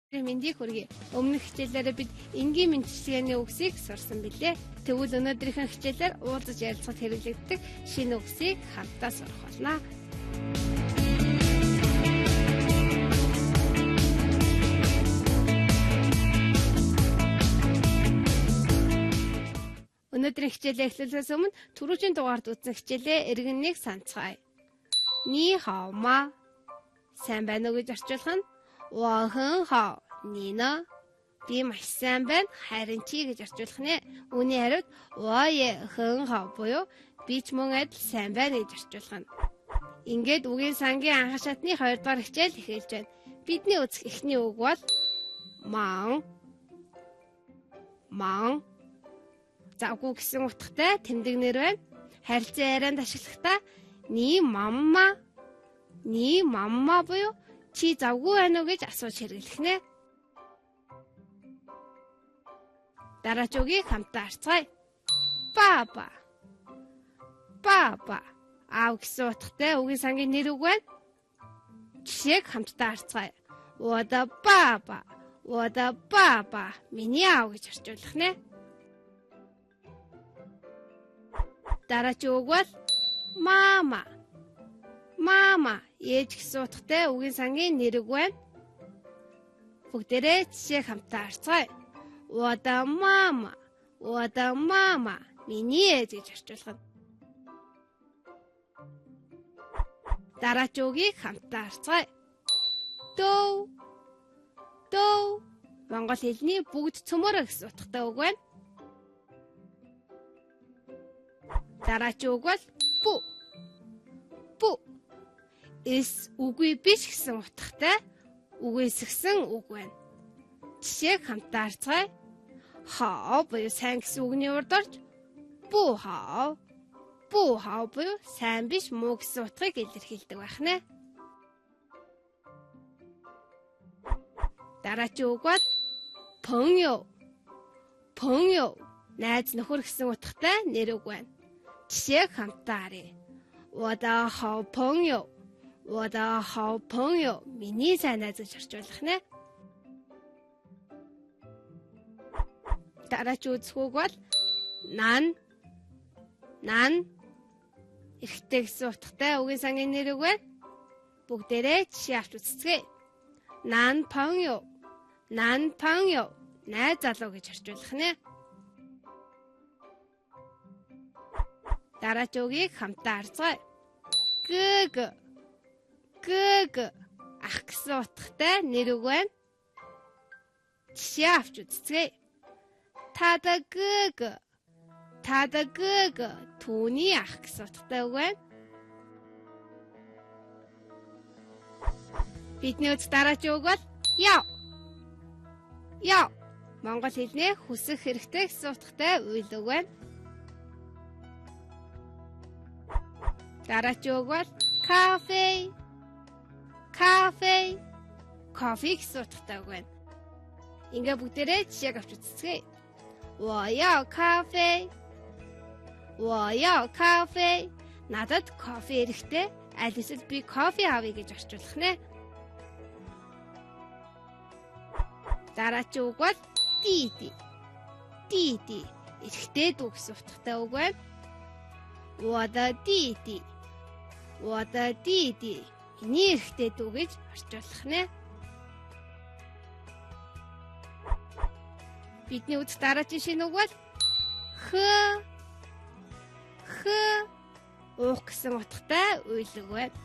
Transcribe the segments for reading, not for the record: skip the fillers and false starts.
Мэндийг хүргэе. Өмнөх хичээлээрээ бид энгийн мэндчилгээний үгсийг сурсан билээ. Тэгвэл өнөөдрийнхэн хичээлээр уулзаж ярилцахад хэрэглэгддэг шинэ үгсийг хамтдаа сурах болно. Өнөөдрийн хичээлээ эхлүүлэхээс өмнө түрүүчийн дугаард үзсэн хичээлээ эргэннийг санацгаая. Ни хао ма. Сайн байна уу гэж орчуулах нь Wo hen hao. Нина би маш сайн байна. Харин чи гэж орчуулах нэ. Үүний хариуд wo ye hen hao буюу би ч мөн адил сайн байна гэж орчуулах нь. Ингээд үгийн сангийн анх шатны 2 дугаар хичээл эхэлж байна. Бидний үзэх эхний үг бол маан. Маан. Завгүй гэсэн утгатай тэмдэг нэр байна. Харилцан ярианд ашиглахдаа ни мамма. Ни мамма буюу чи завгүй байна уу гэж асууж хэрэглэх нэ. Дараач үгийг хамтдаа харцгаая. Баба. Баба. Аав гэсэн утгатай үгийн сангийн нэр үг байна. Жишээг хамтдаа харцгаая. Вода баба. Вода баба. Миний аав гэж орчуулах нэ. Дараач үг бол мама. Мама. Ээж гэсэн утгатай үгийн сангийн нэр үг байна. Бүгдээрээ жишээг хамтдаа харцгаая. Вода мама. Вода мама. Миний ээж гэж орчуулах нь. Дараач үгийг хамтдаа харцгаая. Дөө. Дөө. Монгол хэлний бүгд цөмөрө гэсэн утгатай үг байна. Дараач үг бол бу. Бу. Эс үгүй биш гэсэн утгатай үгүйсгсэн үг байна. Жишээг хамтдаа харцгаая. Хаа буюу сайн гэсэн үгний урд орж бу хаа. Бу хаа буюу сайн биш муу гэсэн утгыг илэрхийлдэг байх нэ. Дараач үг бол пөнё. Пөнё. Найз нөхөр гэсэн утгатай нэр үг байна. Жишээг хамтдаа харъя. 我的好朋友. 我的好朋友. Миний сайн найз гэж орчуулах нэ. Дараач үзэх үг бол нан. Нан. Ихтэй гэсэн утгатай үгийн сангийн нэр үг байна. Бүгдээрээ жишээ авч үзцгээе. Нан паньё. Нан паньё. Найз залуу гэж орчуулах нэ. Дараач үгийг хамтдаа харцгаая. Гэг. Гэг. Ах гэсэн утгатай нэр үг байна. Жишээ авч үзцгээе. Тада гэг. Тада гэг. Түүний ах гэсэн утгатай үг байна. Бидний үзэх дараач үг бол яв. Яв. Монгол хэлний хүсэх хэрэгтэй гэсэн утгатай үйл үг байна. Дараач үг бол кафе. Кафе. Кофе гэсэн утгатай үг байна. Ингээ бүгдээрээ жишээг авч үзцгээе. 我要咖啡. 我要咖啡. Надад кофе эрэхтэй. Аль эсвэл би кофе авъя гэж орчуулах нэ. Дараач үг бол диди. Диди. Эрэхтэй дүү гэсэн утгатай үг байна. 我的弟弟. 我的弟弟. Миний эрэхтэй дүү гэж орчуулах нэ. Бидний үзэх дараагийн шинэ үг бол хэ. Хэ. Уух гэсэн утгатай үйл үг байна.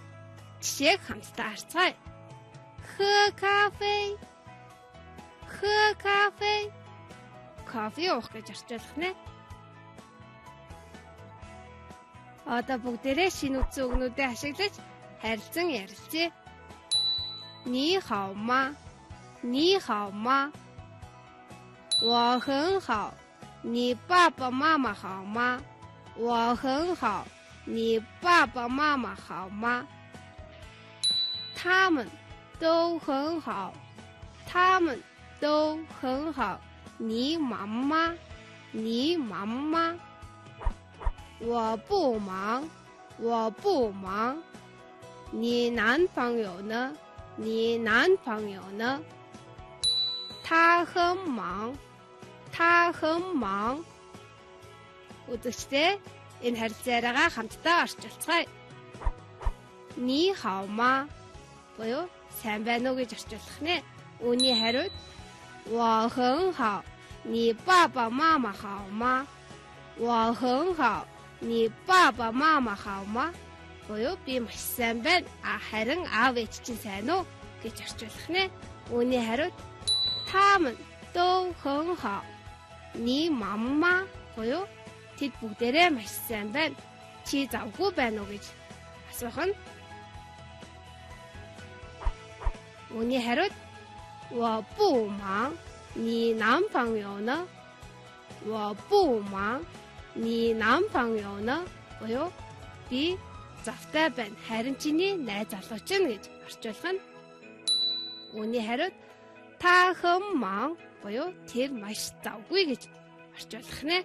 Жишээг хамтдаа харцгаая. Хэ кафе. Хэ кафе. Кофе уух гэж орчуулах нэ. Одоо бүгдээрээ шинэ үгсэн үгнүүдээ ашиглаж харилцан ярилцъя. Ни хао ма. Ни хао ма. 我很好. 你爸爸妈妈好吗? 我很好. 你爸爸妈妈好吗? 他们都很好. 他们都很好. 你忙吗? 你忙吗? 我不忙. 我不忙. 你男朋友呢? 你男朋友呢?他很忙.他很忙. Үзэгчдээ энэ харилцаараа хамтдаа орчуулцгаая. Ни хао ма буюу сайн байна уу гэж орчуулах нэ. Үүний хариуд 我很好. 你爸爸妈妈好吗? 我很好. 你爸爸妈妈好吗? Буюу би маш сайн байна. Харин аав ээж чинь сайн уу гэж орчуулах нэ. Үүний хариуд 他们都很好. 你忙吗? Буюу тэд бүгдээрээ маш сайн байна. Чи завгүй байна уу гэж асуух нь. Үүний хариуд 我不忙. 你男朋友呢? 我不忙. 你男朋友呢? Буюу би завтай байна. Харин чиний найз залуу чинь гэж орчуулах нь. Үүний хариуд 他很忙. Буюу тэр маш завгүй гэж орчуулах нэ.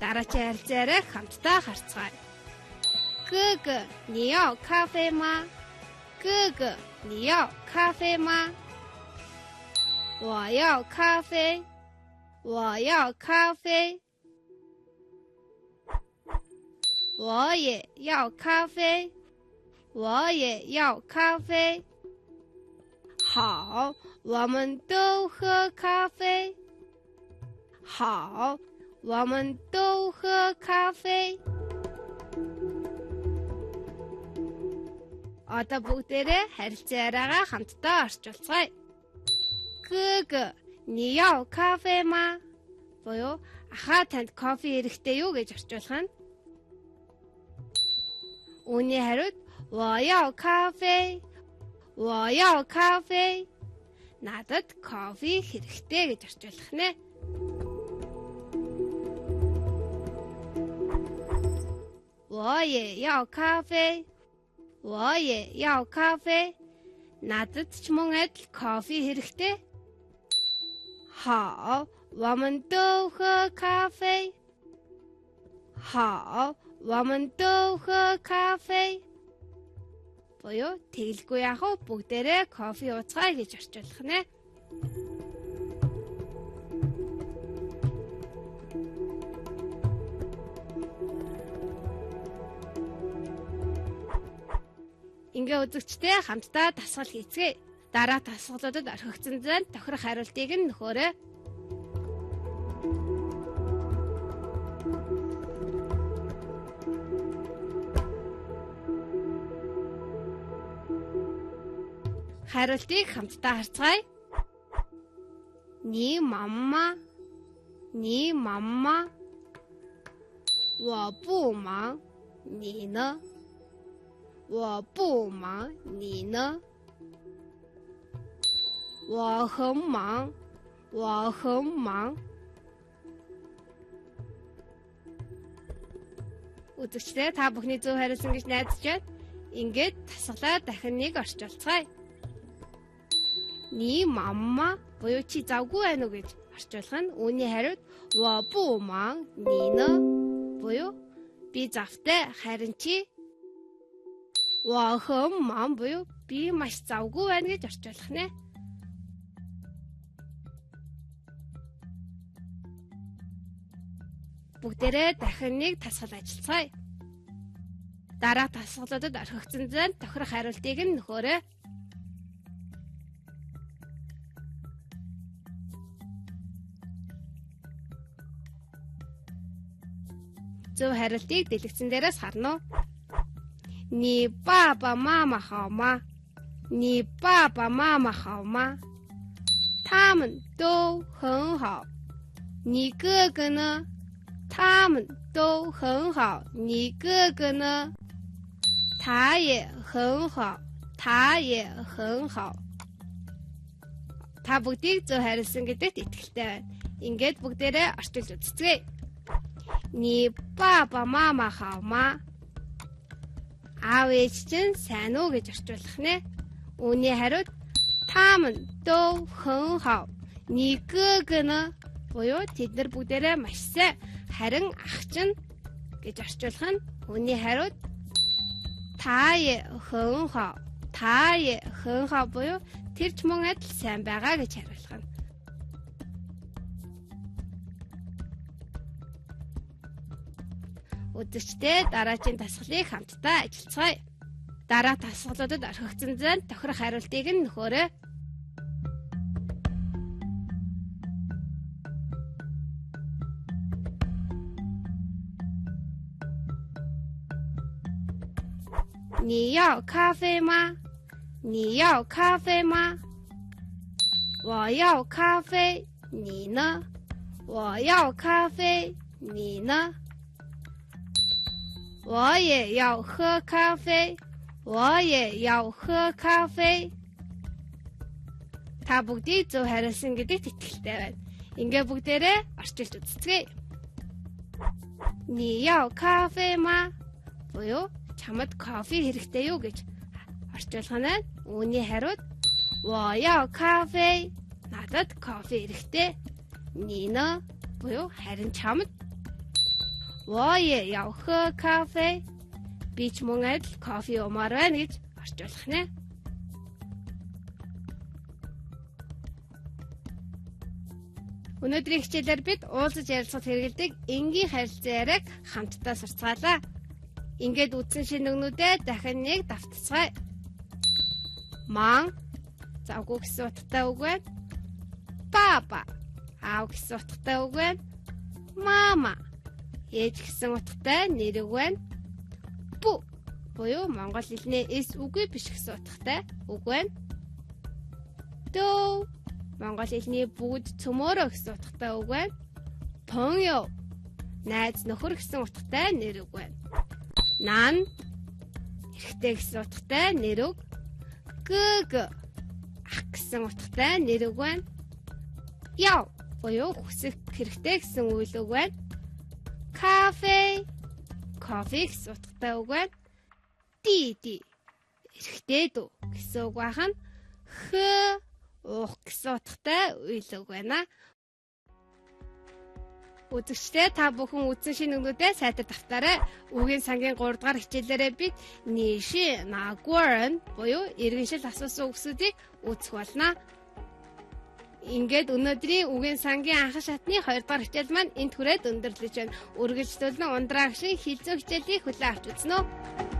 Дараагийн харилцаараа хамтдаа харцгаая. 哥哥，你要咖啡吗？哥哥，你要咖啡吗？我要咖啡，我要咖啡。我也要咖啡，我也要咖啡。好，我们都喝咖啡。好，我们都喝咖啡。Одоо бүгдээрээ харилцаараа хамтдаа орчуулцгаая. 哥哥，你要咖啡吗? Буюу ахаа танд кофе хэрэгтэй юу гэж орчуулах нь. Үүний хариуд 我要咖啡，我要咖啡. Надад кофе хэрэгтэй гэж орчуулах нэ. «我也要咖啡，我也要咖啡. Надад ч мөн адил кофе хэрэгтэй. 好，我们都喝咖啡。好，我们都喝咖啡. Буюу тэгэлгүй яах вэ? Бүгдээрээ кофе ууцгаая гэж орчуулах нэ. Ингээ үзэгчтэй хамтдаа дасгал хийцгээе. Дараа дасгалуудад орхигдсон зэн тохирох хариултыг нь нөхөөрэй. Хариултыг хамтдаа харцгаая. Ни мамма, ни мамма. 我不忙，你呢？我不忙，你呢？我很忙，我很忙. Үзэгчдээ та бүхний зөв хариулсан гэж найдаж байна. Ингээд тасгалаа дахин нэг орчуулцгаая. Ни мамма буюу чи завгүй байна уу гэж орчуулах нь. Үүний хариуд 我不忙，你呢? Буюу би завтай, харин чи 我很忙 буюу би маш завгүй байна гэж орчуулах нэ. Бүгдээрээ дахин нэг тасгал ажиллацгаая. Дараа тасгалуудад орхигдсон зэн тохирох хариултыг нь нөхөөрэй. Зөв хариултыг дэлгэцэн дээрээс харна уу? 你爸爸妈妈好吗？你爸爸妈妈好吗？他们都很好。你哥哥呢？他们都很好。你哥哥呢？他也很好。他也很好. Та бүгдийг зөв хариулсан гэдэгт итгэлтэй байна. Ингээд бүгдээрээ орчуулж үзцгээе. 你爸爸妈妈好吗? Аав ээж чинь сайн уу гэж орчуулах нэ. Үүний хариуд 他们都很好. 你哥哥呢? Буюу тэд нар бүгдээрээ маш сайн. Харин ах чинь гэж орчуулах нь. Үүний хариуд 他也很好. 他也很好 буюу тэр ч мөн адил сайн байгаа гэж хариулах нь. Үзэгчдээ дараагийн дасгалыг хамтдаа ажиллацгаая. Дараа дасгалуудад орхигдсон зан тохирох хариултыг нь нөхөөрэй.你要咖啡吗？你要咖啡吗？我要咖啡，你呢？我要咖啡，你呢？我也要喝咖啡，我也要喝咖啡. Та бүгдийг зөв хариулсан гэдэгт итгэлтэй байна. Ингээ бүгдээрээ орчилж үзцгээе. 你要咖啡吗? буюу чамд кофе хэрэгтэй юу гэж орчуулах нь үүний хариуд 我要咖啡. Надад кофе хэрэгтэй. 你呢? буюу харин чамд 我也要喝咖啡. Би ч мөн адил кофе уумаар байна гэж орчуулах нэ. Өнөөдрийн хичээлээр бид уулзаж ярилцахад хэрэгэлдэг энгийн харилцан яриаг хамтдаа сурцгаалаа. Ингээд үтсэн шинэ өгнүүдэд дахин нэг давтацгаая. Ман завгүй гэсэн утгатай үг байна. Баба аав гэсэн утгатай үг байна. Мама ээж гэсэн утгатай нэр үг байна. Бу буюу монгол хэлний эс үгүй биш гэсэн утгатай үг байна. Дөө монгол хэлний бүгд цөмөөрөө гэсэн утгатай үг байна. Понё найз нөхөр гэсэн утгатай нэр үг байна. Нан эрэгтэй гэсэн утгатай нэр үг. Гэг ах гэсэн утгатай нэр үг байна. Яв буюу хүсэх хэрэгтэй гэсэн үйл үг байна. Кафе кофе гэсэн утгатай үг байна. Ди эрэгтэй дүү гэсэн үг байна. Хэ уух гэсэн утгатай үйл үг байна. Үзэгчдээ та бүхэн үзсэн шинэ өгнүүдээ сайтар давтаарай. Үгийн сангийн 3 дугаар хичээлээрээ бид нийши нагуурн буюу иргэншил асуусан үгсүүдийг үзэх болно. Ингээд өнөөдрийн үгийн сангийн анхан шатны 2 дугаар хичээл маань энд хүрээд өндөрлөж байна. Үргэлжлүүлэн ундраагшин хилцүү хичээлийг хүлээн авч үзнэ үү?